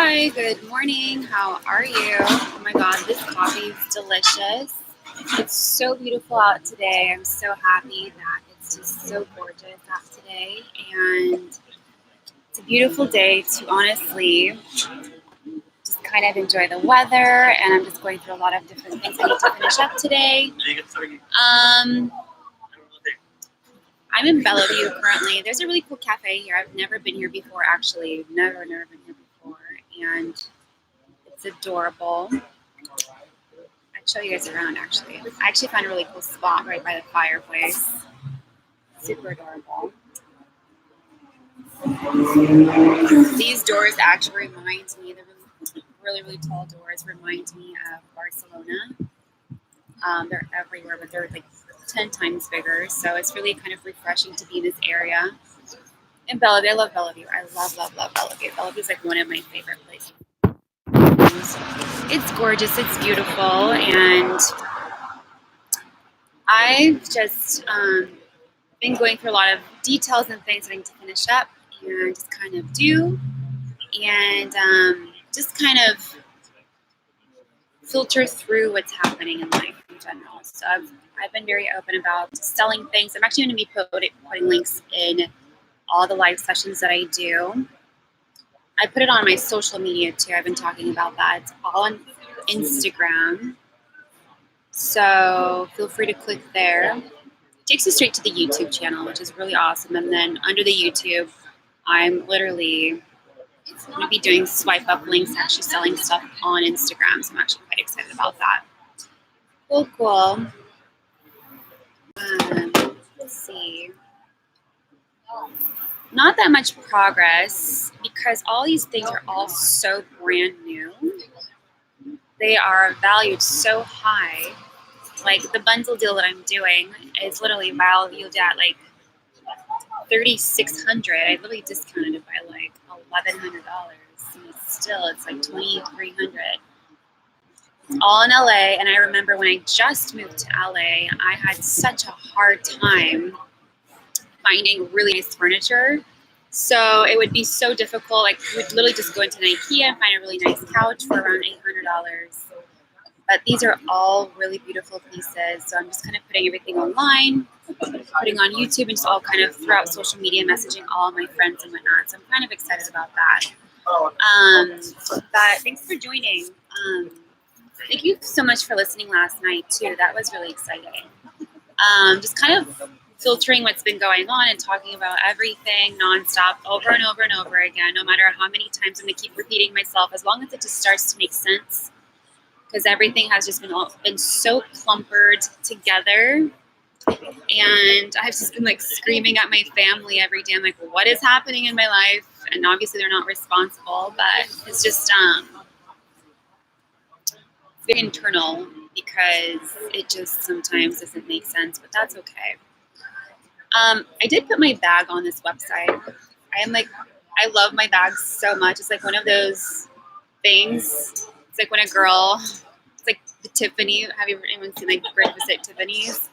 Hi, good morning. How are you? Oh my God, this coffee is delicious. It's so beautiful out today. I'm so happy that it's just so gorgeous out today. And it's a beautiful day to honestly just kind of enjoy the weather. And I'm just going through a lot of different things I need to finish up today. I'm in Bellevue currently. There's a really cool cafe here. I've never been here before, actually. Never been here before. And it's adorable. I'd show you guys around, actually. I actually found a really cool spot right by the fireplace. Super adorable. These doors actually remind me, the really tall doors remind me of Barcelona. They're everywhere, but they're like 10 times bigger. So it's really kind of refreshing to be in this area. In Bellevue, I love Bellevue. I love Bellevue. Bellevue is like one of my favorite places. It's gorgeous, it's beautiful, and I've just been going through a lot of details and things that I need to finish up and just kind of do, and just kind of filter through what's happening in life in general. So I've been very open about selling things. I'm actually going to be putting links in all the live sessions that I do. I put it on my social media too. I've been talking about that. It's all on Instagram. So feel free to click there. It takes you straight to the YouTube channel, which is really awesome. And then under the YouTube, I'm literally going to be doing swipe up links, actually selling stuff on Instagram. So I'm actually quite excited about that. Cool. Let's see. Not that much progress because all these things are all so brand new. They are valued so high. Like the bundle deal that I'm doing is literally valued at like $3,600. I literally discounted it by like $1,100. And it's like $2,300. It's all in LA, and I remember when I just moved to LA, I had such a hard time finding really nice furniture. So it would be so difficult. Like you would literally just go into an IKEA and find a really nice couch for around $800. But these are all really beautiful pieces. So I'm just kind of putting everything online, putting on YouTube, and just all kind of throughout social media, messaging all my friends and whatnot. So I'm kind of excited about that. But thanks for joining. Thank you so much for listening last night too. That was really exciting. Just kind of filtering what's been going on and talking about everything nonstop over and over and over again, no matter how many times I'm going to keep repeating myself, as long as it just starts to make sense. Because everything has just been so clumpered together, and I've just been like screaming at my family every day. I'm like, what is happening in my life? And obviously they're not responsible, but it's just very internal because it just sometimes doesn't make sense, but that's okay. I did put my bag on this website. I love my bags so much. It's like one of those things. It's like when a girl, it's like the Tiffany. Have you ever anyone seen like Breakfast at Tiffany's?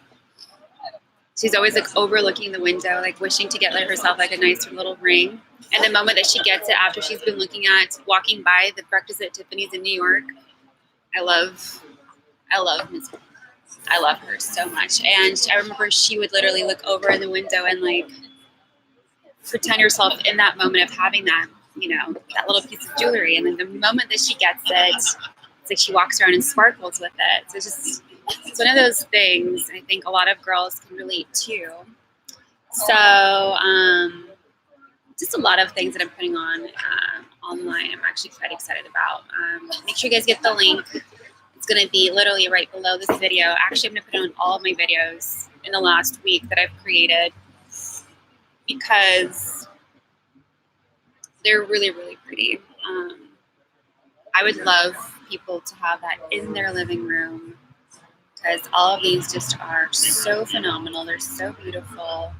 She's always like overlooking the window, like wishing to get herself like a nice little ring. And the moment that she gets it after she's been walking by the Breakfast at Tiffany's in New York, I love her so much. And I remember she would literally look over in the window and like pretend herself in that moment of having that, that little piece of jewelry. And then the moment that she gets it, it's like she walks around and sparkles with it. So it's one of those things I think a lot of girls can relate to. So just a lot of things that I'm putting on online I'm actually quite excited about. Make sure you guys get the link. It's going to be literally right below this video. Actually, I'm going to put it on all of my videos in the last week that I've created because they're really pretty. I would love people to have that in their living room because all of these just are so phenomenal. They're so beautiful.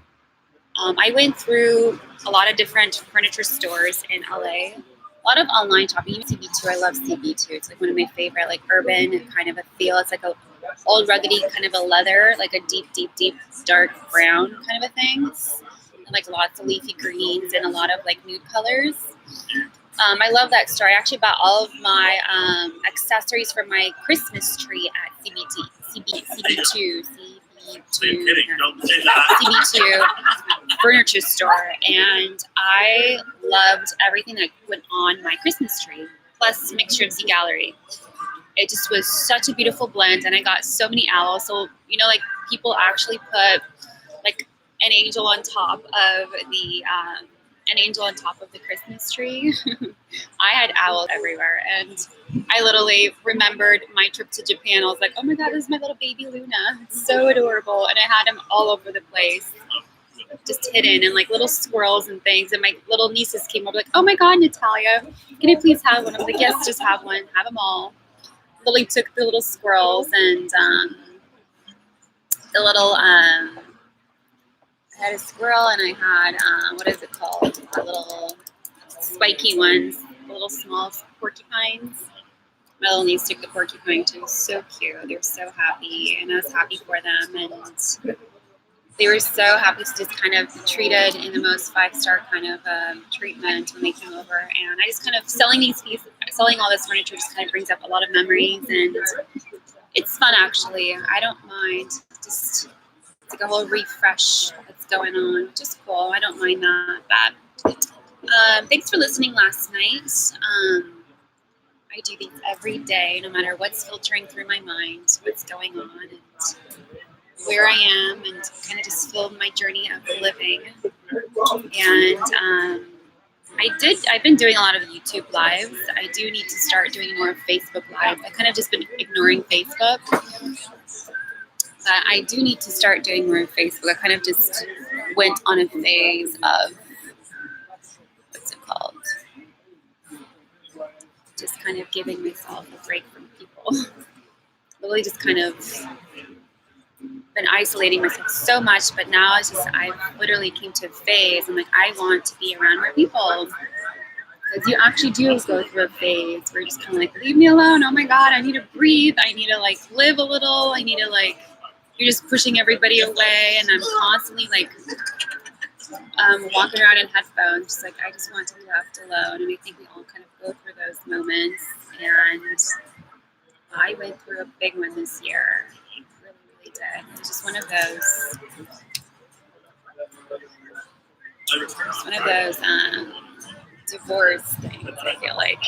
I went through a lot of different furniture stores in LA. A lot of online shopping, even CB2. I love CB2. It's like one of my favorite, like urban kind of a feel. It's like a old ruggedy kind of a leather, like a deep dark brown kind of a thing. And like lots of leafy greens and a lot of like nude colors. I love that store. I actually bought all of my accessories for my Christmas tree at CB2 furniture store, and I loved everything that went on my Christmas tree, plus Mixture of Z Gallery. It just was such a beautiful blend, and I got so many owls. So, like people actually put like an angel on top of the Christmas tree. I had owls everywhere, and I literally remembered my trip to Japan. I was like, oh my god, this is my little baby Luna. It's so adorable. And I had them all over the place, just hidden, and like little squirrels and things. And my little nieces came over like, oh my god, Natalia, can I please have one? I'm like, yes, just have one. Have them all. Lily took the little squirrels and the little I had a squirrel, and I had what is it called? The little spiky ones, the little small porcupines. My little niece took the porcupine too. It was so cute. They were so happy, and I was happy for them. And they were so happy to just kind of be treated in the most 5-star kind of treatment when they came over. And I just kind of selling all this furniture just kind of brings up a lot of memories, and it's fun actually. I don't mind. Just it's like a whole refresh that's going on, which is cool. I don't mind that. But thanks for listening last night. I do these every day, no matter what's filtering through my mind, what's going on, and where I am, and kind of just film my journey of living. And I've been doing a lot of YouTube lives. I do need to start doing more Facebook lives. I kind of just been ignoring Facebook. But I do need to start doing more Facebook. I kind of just went on a phase of, what's it called? Just kind of giving myself a break from people. Really just kind of been isolating myself so much, but now it's just, I literally came to a phase. I'm like, I want to be around more people. Because you actually do go through a phase where you're just kind of like, leave me alone. Oh my God, I need to breathe. I need to like live a little. I need to like, you're just pushing everybody away. And I'm constantly like walking around in headphones. Just like, I just want to be left alone. And I think we all kind of go through those moments. And I went through a big one this year. Really did. It was just one of those divorce things, I feel like,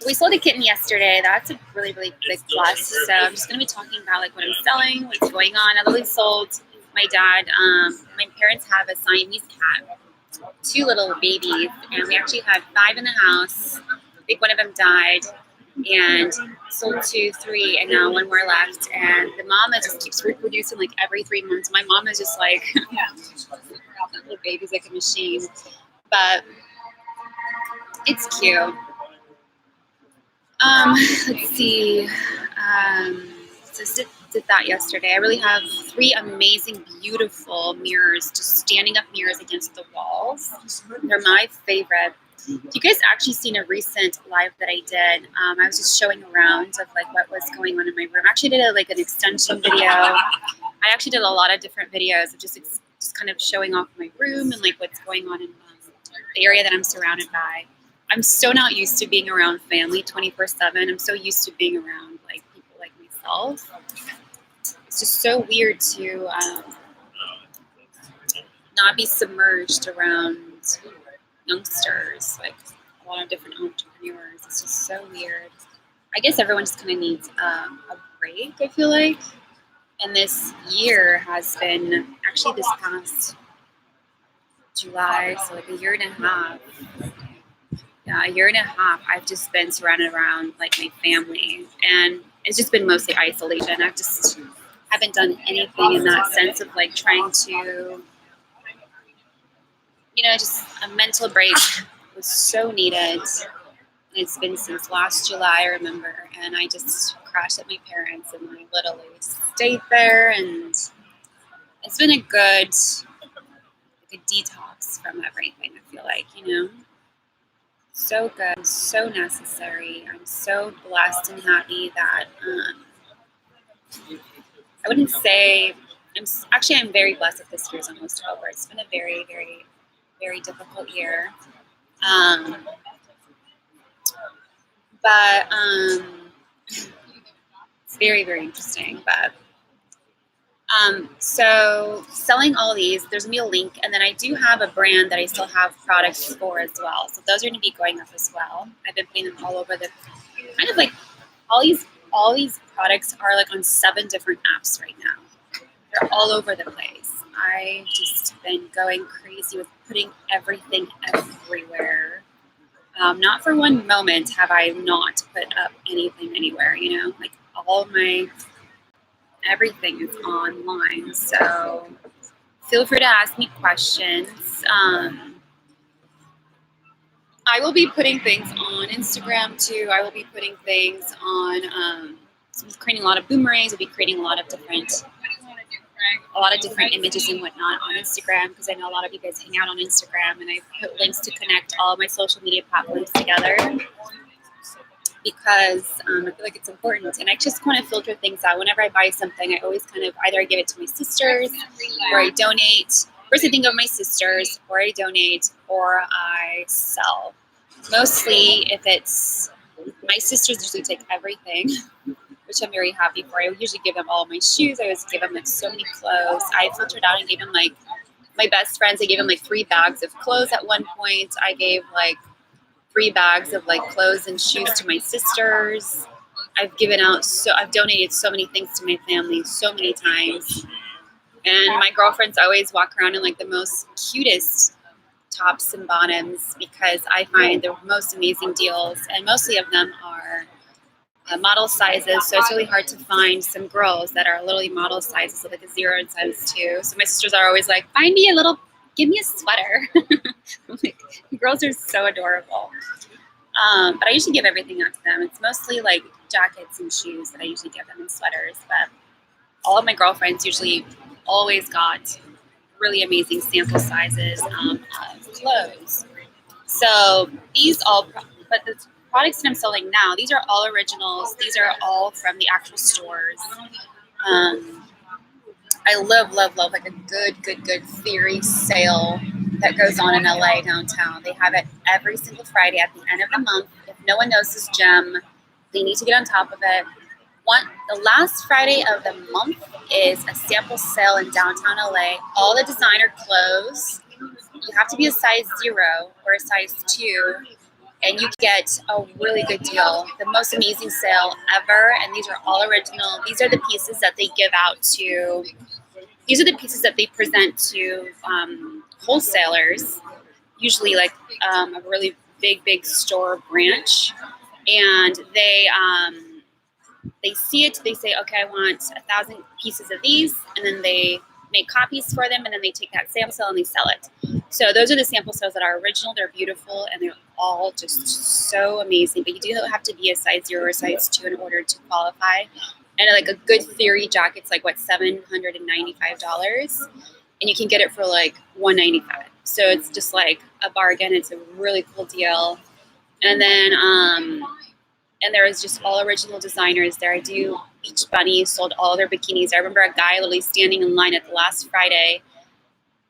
We sold a kitten yesterday. That's a really, really big plus. So I'm just going to be talking about like what I'm selling, what's going on. I literally sold my dad. My parents have a Siamese cat, 2 little babies, and we actually had 5 in the house. I think one of them died, and sold 2, 3, and now 1 more left. And the mama just keeps reproducing like every 3 months. My mom is just like, little baby's like a machine. But it's cute. Let's see. So did that yesterday. I really have 3 amazing, beautiful mirrors, just standing up mirrors against the walls. They're my favorite. If you guys actually seen a recent live that I did, I was just showing around of like what was going on in my room. I actually did an extension video. I actually did a lot of different videos of just kind of showing off my room and like what's going on in the area that I'm surrounded by. I'm so not used to being around family 24/7. I'm so used to being around like people like myself. It's just so weird to not be submerged around youngsters, like a lot of different entrepreneurs. It's just so weird. I guess everyone just kind of needs a break, I feel like. And this year has been actually this past July, so like a year and a half. Yeah, a year and a half, I've just been surrounded around like my family, and it's just been mostly isolation. I just haven't done anything in that sense of like trying to, just a mental break was so needed. It's been since last July, I remember, and I just crashed at my parents' and I literally stayed there, and it's been a good detox from everything, I feel like, So good, so necessary. I'm so blessed and happy that I wouldn't say I'm very blessed that this year's almost over. It's been a very, very, very difficult year. Um, but it's very, very interesting. But so selling all these, there's gonna be a link, and then I do have a brand that I still have products for as well. So those are gonna be going up as well. I've been putting them all over the kind of like all these products are like on 7 different apps right now. They're all over the place. I just been going crazy with putting everything everywhere. Not for one moment have I not put up anything anywhere, you know, like all my everything is online. So feel free to ask me questions. I will be putting things on Instagram too. I will be putting things on, creating a lot of boomerangs. I'll be creating a lot of different images and whatnot on Instagram, because I know a lot of you guys hang out on Instagram, and I put links to connect all of my social media platforms together because I feel like it's important, and I just want to filter things out. Whenever I buy something, I always kind of either I give it to my sisters or I donate. First I think of my sisters, or I donate, or I sell. Mostly if it's my sisters usually take everything, which I'm very happy for. I usually give them all my shoes. I always give them like so many clothes. I filtered out and gave them like my best friends. I gave them like 3 bags of clothes at one point. I gave like 3 bags of like clothes and shoes to my sisters. I've donated so many things to my family so many times. And my girlfriends always walk around in like the most cutest tops and bottoms because I find the most amazing deals, and mostly of them are model sizes, so it's really hard to find some girls that are literally model sizes, so like a 0 and size 2. So my sisters are always like, give me a sweater. Like, girls are so adorable. But I usually give everything out to them. It's mostly like jackets and shoes that I usually give them, and sweaters. But all of my girlfriends usually always got really amazing sample sizes of clothes. So but the products that I'm selling now, these are all originals. These are all from the actual stores. I love like a good theory sale that goes on in LA downtown. They have it every single Friday at the end of the month. If no one knows this gem, they need to get on top of it. The last Friday of the month is a sample sale in downtown LA. All the designer clothes. You have to be a size 0 or a size 2, and you get a really good deal. The most amazing sale ever, and these are all original. These are the pieces that they give out to. These are the pieces that they present to wholesalers, usually like a really big store branch, and they see it. They say, okay, I want 1,000 pieces of these, and then they make copies for them, and then they take that sample sale and they sell it. So those are the sample sales that are original. They're beautiful, and they're all just so amazing. But you do have to be a size 0 or size 2 in order to qualify. And like a good theory jacket's like $795, and you can get it for like $195. So it's just like a bargain. It's a really cool deal. And then and there is just all original designers there. I do Beach Bunny sold all their bikinis. I remember a guy literally standing in line at the last Friday.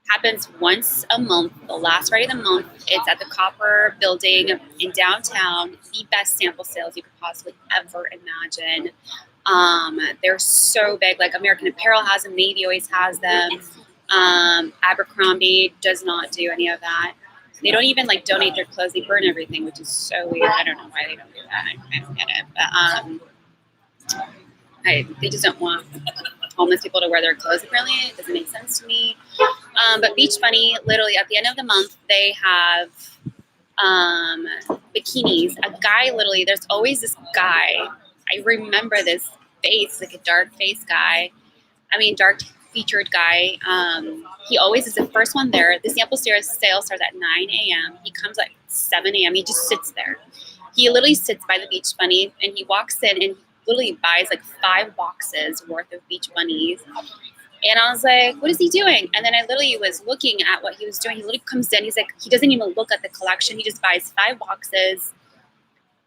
Happens once a month, the last Friday of the month. It's at the Copper Building in downtown. The best sample sales you could possibly ever imagine. They're so big. Like American Apparel has them. Navy always has them. Abercrombie does not do any of that. They don't even like donate their clothes. They burn everything, which is so weird. I don't know why they don't do that. I don't get it. But they just don't want homeless people to wear their clothes. Apparently, it doesn't make sense to me. But Beach Bunny, literally at the end of the month, they have bikinis. A guy, literally, there's always this guy. I remember this face, like a dark face guy. Dark featured guy. He always is the first one there. The sample sale starts at 9 a.m. He comes at 7 a.m. He just sits there. He literally sits by the Beach Bunny, and he walks in and he literally buys like 5 boxes worth of Beach Bunnies. And I was like, what is he doing? And then I literally was looking at what he was doing. He literally comes in. He's like, he doesn't even look at the collection. He just buys 5 boxes.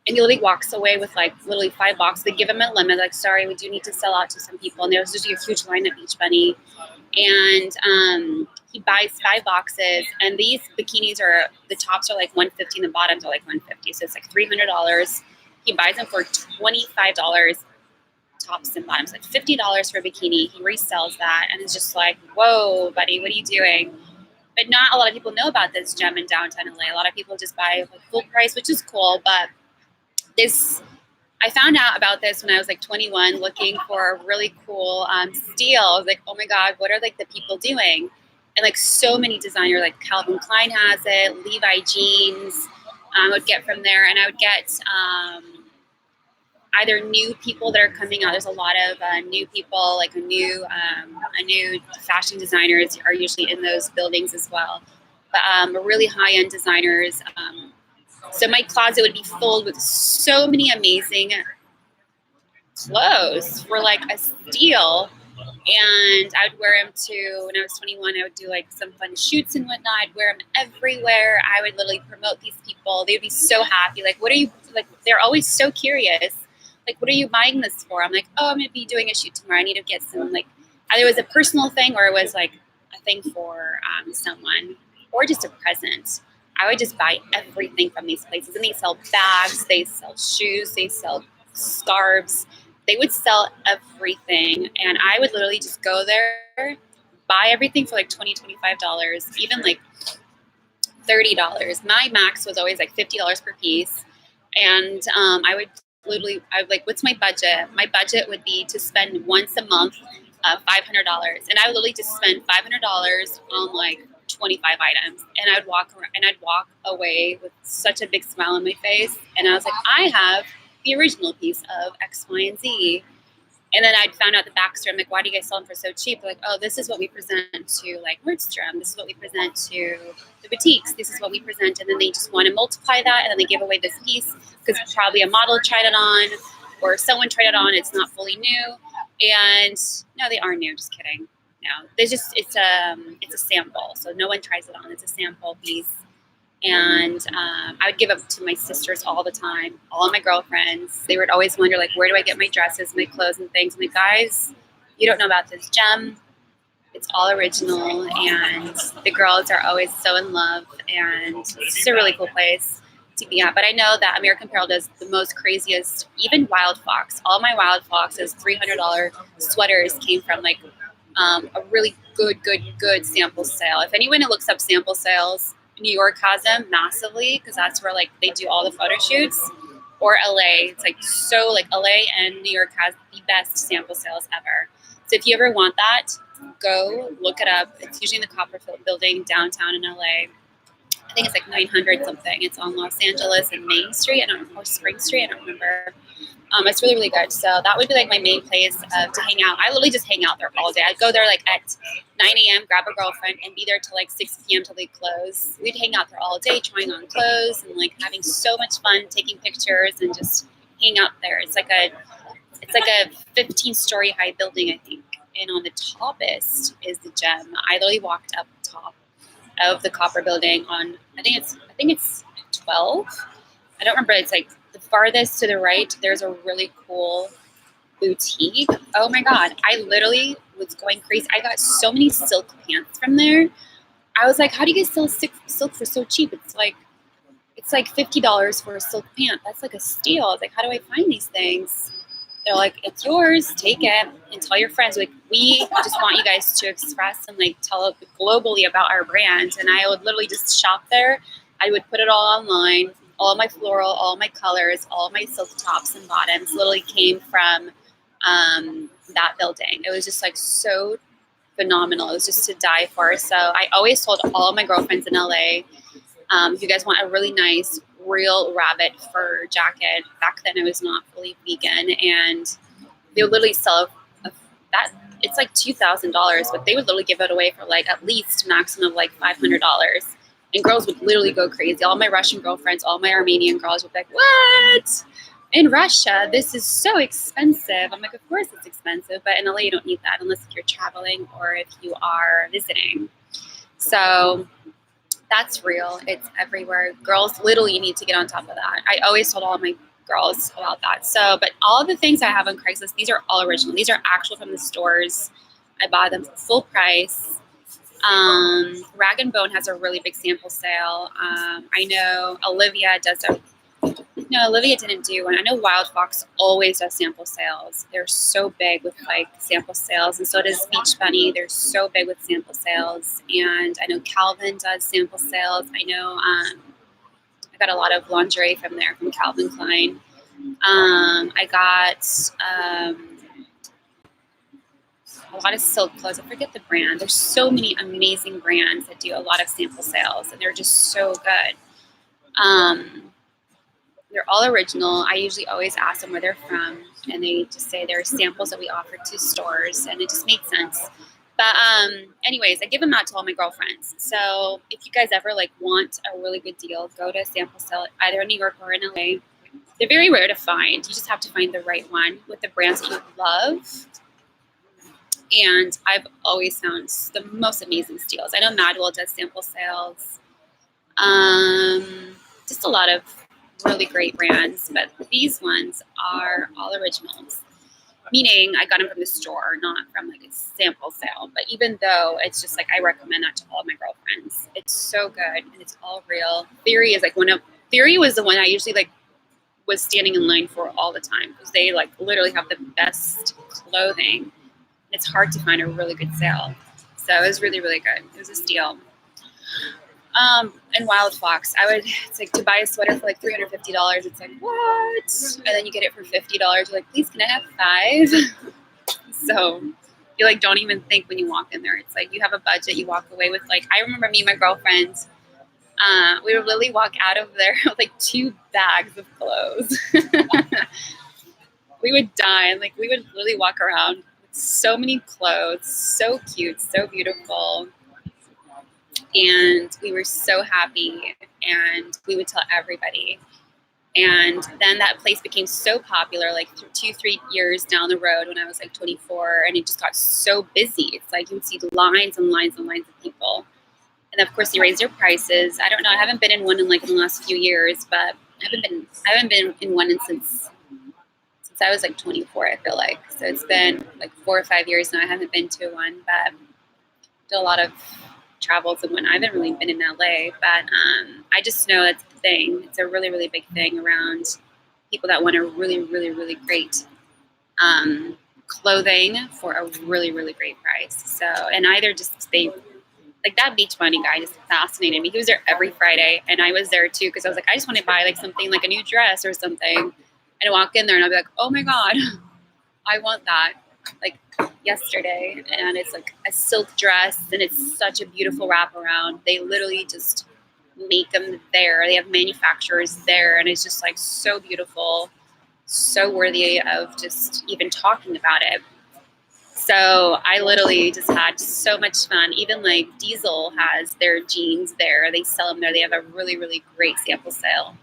And he literally walks away with like literally 5 boxes. They give him a limit, like, sorry, we do need to sell out to some people. And there's usually a huge line at Beach Bunny. And he buys 5 boxes. And these bikinis are, the tops are like $150 and the bottoms are like $150. So it's like $300. He buys them for $25 tops and bottoms, like $50 for a bikini. He resells that. And it's just like, whoa, buddy, what are you doing? But not a lot of people know about this gem in downtown LA. A lot of people just buy like full price, which is cool. But I found out about this when I was like 21, looking for a really cool steal. I was like, oh my God, what are like the people doing? And like so many designers, like Calvin Klein has it, Levi Jeans, I would get from there. And I would get either new people that are coming out. There's a lot of new people, like a new fashion designers are usually in those buildings as well. But really high-end designers. So my closet would be filled with so many amazing clothes for like a steal. And I would wear them to, when I was 21, I would do like some fun shoots and whatnot. I'd wear them everywhere. I would literally promote these people. They would be so happy. Like, what are you, like, they're always so curious. Like, what are you buying this for? I'm like, oh, I'm going to be doing a shoot tomorrow. I need to get some, like, either it was a personal thing or it was like a thing for someone or just a present. I would just buy everything from these places. And they sell bags, they sell shoes, they sell scarves. They would sell everything. And I would literally just go there, buy everything for like $20, $25, even like $30. My max was always like $50 per piece. And I would like, what's my budget? My budget would be to spend once a month $500. And I would literally just spend $500 on like 25 items. And I'd walk around and I'd walk away with such a big smile on my face. And I was like, I have the original piece of X, Y, and Z. And then I'd found out the backstory. I'm like, why do you guys sell them for so cheap? They're like, oh, this is what we present to like Nordstrom. This is what we present to the boutiques. This is what we present. And then they just want to multiply that. And then they give away this piece because probably a model tried it on or someone tried it on. It's not fully new. And no, they are new. Just kidding. No, there's just, it's a sample. So no one tries it on. It's a sample piece. And I would give up to my sisters all the time, all of my girlfriends. They would always wonder, like, where do I get my dresses, my clothes, and things? I'm like, guys, you don't know about this gem. It's all original, and the girls are always so in love, and it's just a really cool place to be at. But I know that American Apparel does the most craziest, even Wild Fox. All my Wild Fox's $300 sweaters came from, like, a really good sample sale. If anyone looks up sample sales, New York has them massively because that's where like they do all the photo shoots, or LA. It's like so like LA and New York has the best sample sales ever. So if you ever want that, go look it up. It's usually in the Copperfield building downtown in LA. I think it's like 900 something. It's on Los Angeles and Main Street. I don't know, or Spring Street. I don't remember. It's really, really good. So that would be like my main place to hang out. I literally just hang out there all day. I'd go there like at 9 a.m., grab a girlfriend, and be there till like 6 p.m. till they close. We'd hang out there all day, trying on clothes and like having so much fun, taking pictures and just hang out there. It's like a 15-story high building, I think. And on the toppest is the gem. I literally walked up top of the Copper building on, I think it's 12. I don't remember. It's like the farthest to the right, there's a really cool boutique. Oh my God. I literally was going crazy. I got so many silk pants from there. I was like, how do you guys sell silk for so cheap? It's like $50 for a silk pant. That's like a steal. I was like, how do I find these things? They're like, it's yours, take it and tell your friends. Like, we just want you guys to express and like tell globally about our brand. And I would literally just shop there. I would put it all online. All my floral, all my colors, all my silk tops and bottoms literally came from that building. It was just like so phenomenal. It was just to die for. So I always told all of my girlfriends in LA, if you guys want a really nice, real rabbit fur jacket, back then I was not fully vegan, and they would literally sell that. It's like $2,000, but they would literally give it away for like at least maximum of like $500. And girls would literally go crazy. All my Russian girlfriends, all my Armenian girls would be like, what? In Russia, this is so expensive. I'm like, of course it's expensive, but in LA you don't need that unless you're traveling or if you are visiting. So that's real. It's everywhere. Girls literally need to get on top of that. I always told all of my girls about that. So, but all the things I have on Craigslist, these are all original. These are actual from the stores. I bought them for full price. Rag and Bone has a really big sample sale. I know Olivia does a, no, Olivia didn't do one. I know Wild Fox always does sample sales. They're so big with like sample sales, and so does Beach Bunny. They're so big with sample sales. And I know Calvin does sample sales. I know I got a lot of lingerie from there, from Calvin Klein. I got a lot of silk clothes. I forget the brand. There's so many amazing brands that do a lot of sample sales, and they're just so good. They're all original. I usually always ask them where they're from, and they just say they're samples that we offer to stores, and it just makes sense. But anyways, I give them out to all my girlfriends. So if you guys ever like want a really good deal, go to a sample sale either in New York or in LA. They're very rare to find. You just have to find the right one with the brands that you love. And I've always found the most amazing steals. I know Madwell does sample sales. Just a lot of really great brands, but these ones are all originals. Meaning I got them from the store, not from like a sample sale. But even though it's just like, I recommend that to all my girlfriends. It's so good and it's all real. Theory is like Theory was the one I usually like was standing in line for all the time, because they like literally have the best clothing. It's hard to find a really good sale. So it was really, really good. It was a steal. And Wild Fox, it's like to buy a sweater for like $350. It's like, what? And then you get it for $50. You're like, please, can I have 5? So you like don't even think when you walk in there. It's like you have a budget. You walk away with like, I remember me and my girlfriend, we would literally walk out of there with like 2 bags of clothes. We would die, and like we would literally walk around with so many clothes, so cute, so beautiful. And we were so happy, and we would tell everybody. And then that place became so popular, like 2-3 years down the road when I was like 24, and it just got so busy. It's like you would see lines and lines and lines of people. And of course, they raised their prices. I don't know. I haven't been in one in the last few years, but I haven't been in one since I was like 24. I feel like so it's been like 4 or 5 years now. I haven't been to one, but did a lot of travels and when I haven't really been in LA, but I just know that's the thing. It's a really, really big thing around people that want a really, really, really great clothing for a really, really great price. So, and either just they like that Beach Bunny guy just fascinated me. He was there every Friday, and I was there too because I was like, I just want to buy like something like a new dress or something, and I walk in there and I'll be like, oh my god, I want that. Like yesterday, and it's like a silk dress, and it's such a beautiful wraparound. They literally just make them there. They have manufacturers there, and it's just like so beautiful, so worthy of just even talking about it. So I literally just had so much fun. Even like Diesel has their jeans there. They sell them there. They have a really, really great sample sale.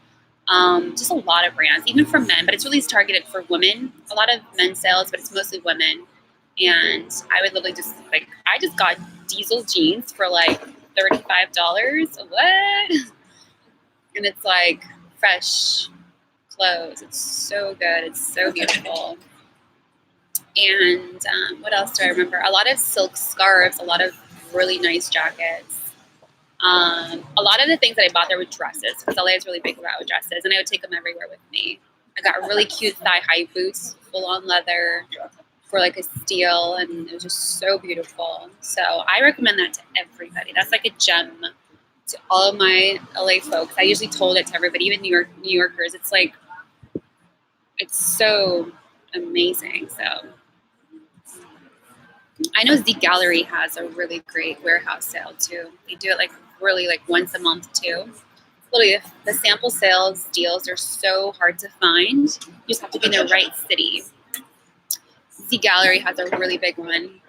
Just a lot of brands, even for men, but it's really targeted for women. A lot of men's sales, but it's mostly women. And I would literally just like, I just got Diesel jeans for like $35. What? And it's like fresh clothes. It's so good. It's so beautiful. And what else do I remember? A lot of silk scarves, a lot of really nice jackets. A lot of the things that I bought there were dresses, because LA is really big about dresses, and I would take them everywhere with me. I got really cute thigh-high boots, full-on leather, for like a steal, and it was just so beautiful. So I recommend that to everybody. That's like a gem to all of my LA folks. I usually told it to everybody, even New Yorkers. It's like, it's so amazing. So I know Z Gallery has a really great warehouse sale too. They do it like really like once a month too. Literally, the sample sales deals are so hard to find. You just have to be in the right city. Z Gallery has a really big one.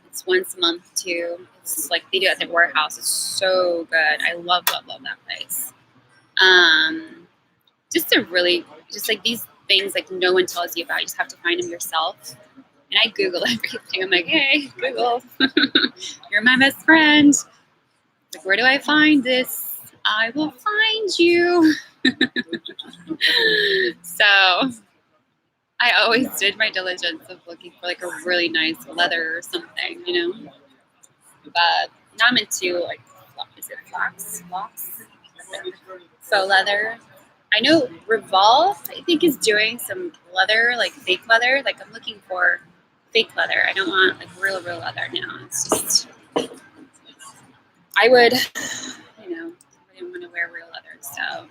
It's once a month too. It's like they do it at their warehouse. It's so good. I love that place. Just like these things like no one tells you about. You just have to find them yourself. And I Google everything. I'm like, hey, Google, you're my best friend. Like, where do I find this? I will find you. So I always did my diligence of looking for like a really nice leather or something, you know. But now I'm into like, is it flax? Faux leather. I know Revolve, I think, is doing some leather, like fake leather. Like I'm looking for fake leather. I don't want like real leather now. It's just, I would, you know, I didn't want to wear real leather. So,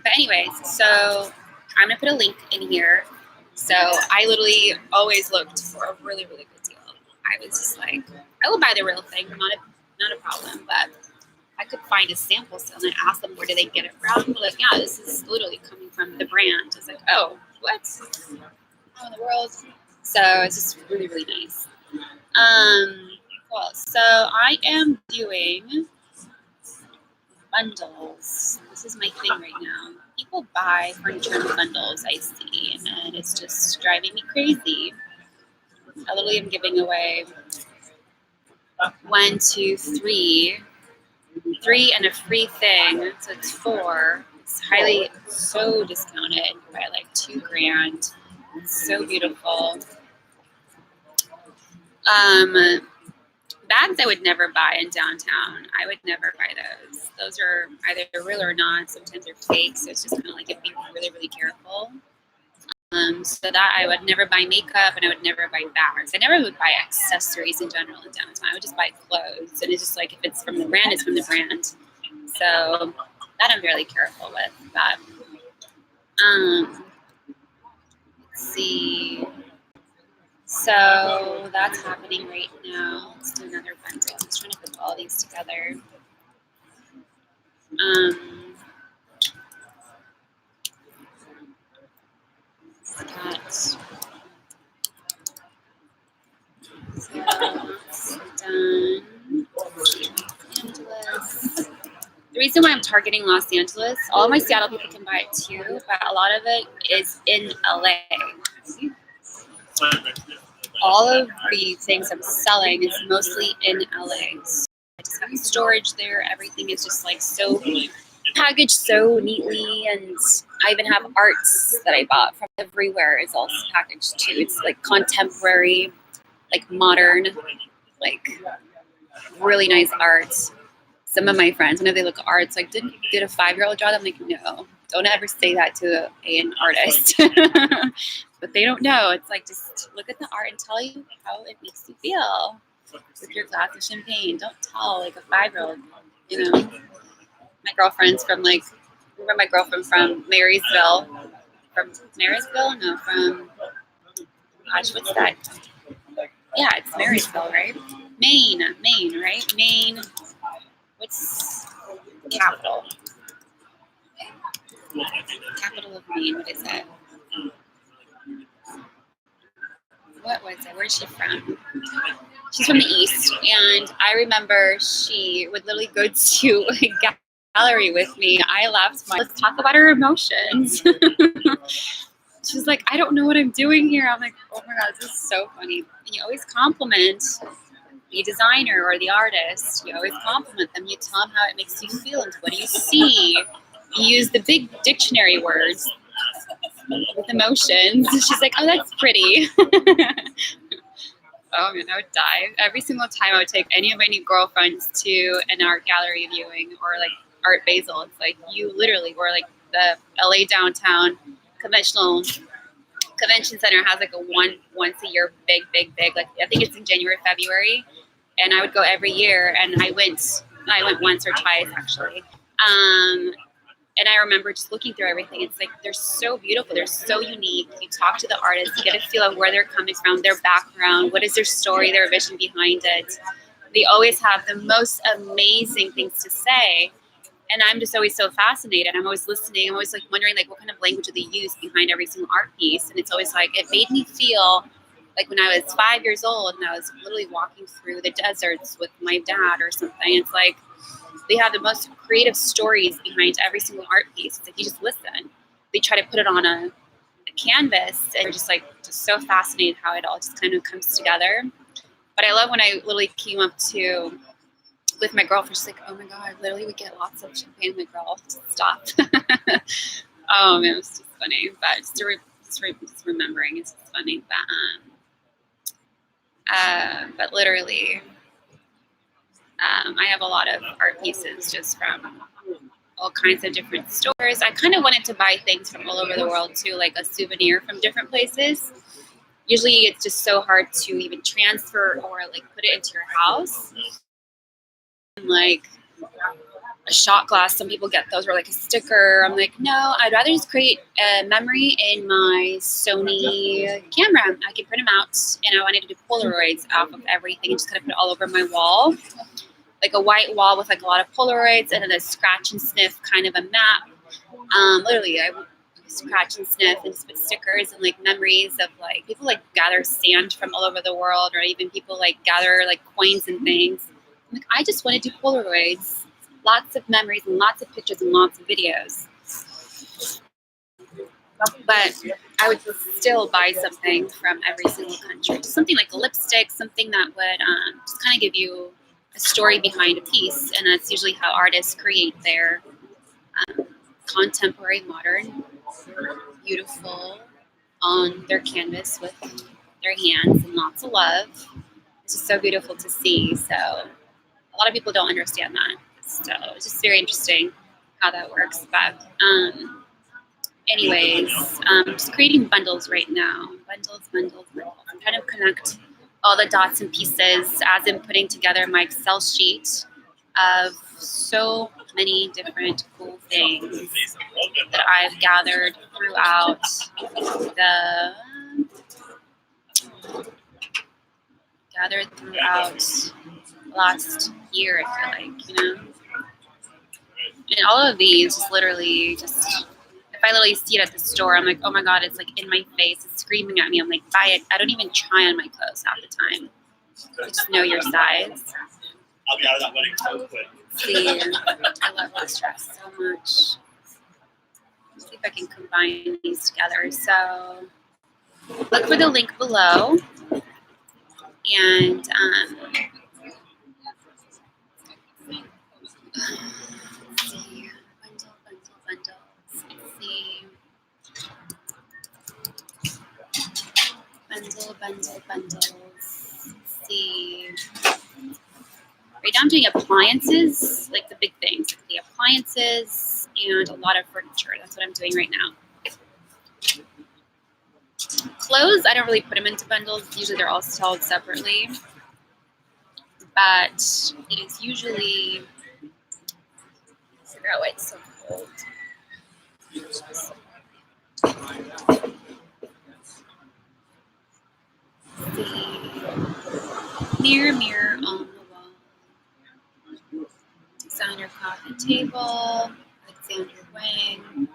but anyways, so I'm gonna put a link in here. So I literally always looked for a really good deal. I was just like, I will buy the real thing, not a problem, but I could find a sample sale and I asked them where do they get it from. They're like, yeah, this is literally coming from the brand. I was like, oh, what? How in the world? So it's just really nice. Cool. So I am doing bundles. This is my thing right now. People buy furniture in bundles, I see, and it's just driving me crazy. I literally am giving away 1, 2, 3 and a free thing, so it's 4. It's highly so discounted by like $2,000. It's so beautiful. Bags I would never buy in downtown. I would never buy those. Those are either real or not. Sometimes they're fake, so it's just kind of like be really careful. So that I would never buy makeup and I would never buy bags. I never would buy accessories in general in downtown. I would just buy clothes, and it's just like if it's from the brand, it's from the brand. So that I'm really careful with. But let's see. So that's happening right now. Let's do another bundle. I'm just trying to put all these together. That's done. Angeles. The reason why I'm targeting Los Angeles, all of my Seattle people can buy it too, but a lot of it is in LA. All of the things I'm selling is mostly in LA. So I just have storage there. Everything is just like so packaged so neatly, and I even have arts that I bought from everywhere is also packaged too. It's like contemporary, like modern, like really nice art. Some of my friends, whenever they look at art, it's like, did a 5-year-old draw that? I'm like, no, don't ever say that to an artist. But they don't know. It's like, just look at the art and tell you how it makes you feel with your glass of champagne. Don't tell like a 5-year-old, you know. My girlfriend's from like, remember my girlfriend from Marysville? From Marysville? No, from, gosh, what's that? Yeah, it's Marysville, right? Maine, right? Maine. What's the capital? Capital of Maine, what is it? What was it? Where's she from? She's from the East, and I remember she would literally go to a gallery with me. I laughed. Let's talk about her emotions. She was like, I don't know what I'm doing here. I'm like, oh my God, this is so funny. And you always compliment the designer or the artist. You always compliment them. You tell them how it makes you feel and what do you see. You use the big dictionary words with emotions. She's like, oh, that's pretty. Oh man, I would die. Every single time I would take any of my new girlfriends to an art gallery viewing or like Art Basel. It's like you literally were like the LA downtown convention center has like a once a year big like I think it's in January, February, and I would go every year, and I went once or twice actually. And I remember just looking through everything. It's like they're so beautiful, they're so unique. You talk to the artists, you get a feel of where they're coming from, their background, what is their story, their vision behind it. They always have the most amazing things to say. And I'm just always so fascinated. I'm always listening. I'm always like wondering like what kind of language do they use behind every single art piece. And it's always like it made me feel like when I was 5 years old and I was literally walking through the deserts with my dad or something. It's like they have the most creative stories behind every single art piece. It's like you just listen. They try to put it on a canvas, and you're just so fascinated how it all just kind of comes together. But I love when I literally came up to with my girlfriend. She's like, oh my God, literally we get lots of champagne. I'm like, girl, stop. Oh man, it was just funny. But just remembering, it's just funny. But literally, I have a lot of art pieces just from all kinds of different stores. I kind of wanted to buy things from all over the world too, like a souvenir from different places. Usually it's just so hard to even transfer or like put it into your house. And like a shot glass, some people get those or like a sticker. I'm like, no, I'd rather just create a memory in my Sony camera. I can print them out, and I wanted to do Polaroids off of everything and just kind of put it all over my wall. Like a white wall with like a lot of Polaroids and then a scratch and sniff kind of a map. Literally, I would scratch and sniff and just put stickers and like memories of like people like gather sand from all over the world, or even people like gather like coins and things. I'm like, I just want to do Polaroids, lots of memories and lots of pictures and lots of videos. But I would still buy something from every single country, something like a lipstick, something that would just kind of give you a story behind a piece, and that's usually how artists create their contemporary, modern, beautiful on their canvas with their hands and lots of love. It's just so beautiful to see. So a lot of people don't understand that. So it's just very interesting how that works. But anyways, just creating bundles right now. Bundles. I'm trying to connect all the dots and pieces as I'm putting together my Excel sheet of so many different cool things that I've gathered throughout the last year, I feel like, And all of these just literally just, if I literally see it at the store, I'm like, oh my God, it's like in my face, it's screaming at me. I'm like, buy it. I don't even try on my clothes half the time. You just know your size. I'll be out of that wedding so quick. See, I love this dress so much. Let's see if I can combine these together. So look for the link below. And let's see, bundles. Let's see. Bundles. Let's see. Right now I'm doing appliances, like the big things, like the appliances and a lot of furniture. That's what I'm doing right now. Clothes, I don't really put them into bundles. Usually they're all sold separately. But it is usually, figure out why it's so cold. The mirror on the wall. Designer coffee table. Alexander Wang.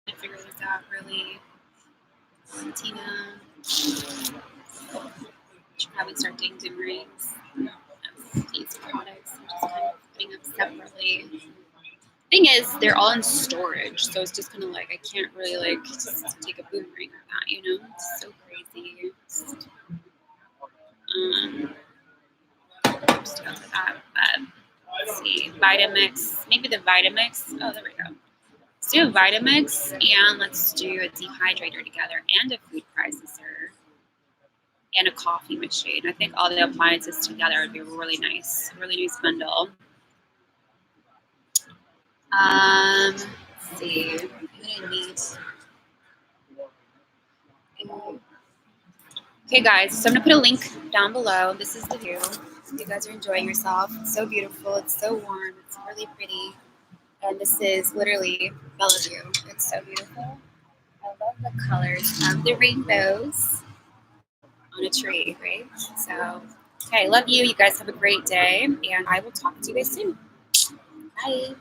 I figure this out really. Tina. Should probably start doing dim rings. These products, I'm just kind of putting them separately. Thing is, they're all in storage, so it's just kind of like I can't really like just take a boomerang or that, It's so crazy. Just go for that. But let's see, Vitamix, maybe the Vitamix. Oh, there we go. Let's do a Vitamix and let's do a dehydrator together and a food processor and a coffee machine. I think all the appliances together would be really nice bundle. Let's see. I'm gonna need. Okay, guys. So I'm gonna put a link down below. This is the view. You guys are enjoying yourself. It's so beautiful. It's so warm. It's really pretty. And this is literally Bellevue. It's so beautiful. I love the colors of the rainbows on a tree, right? So, okay, love you. You guys have a great day, and I will talk to you guys soon. Bye.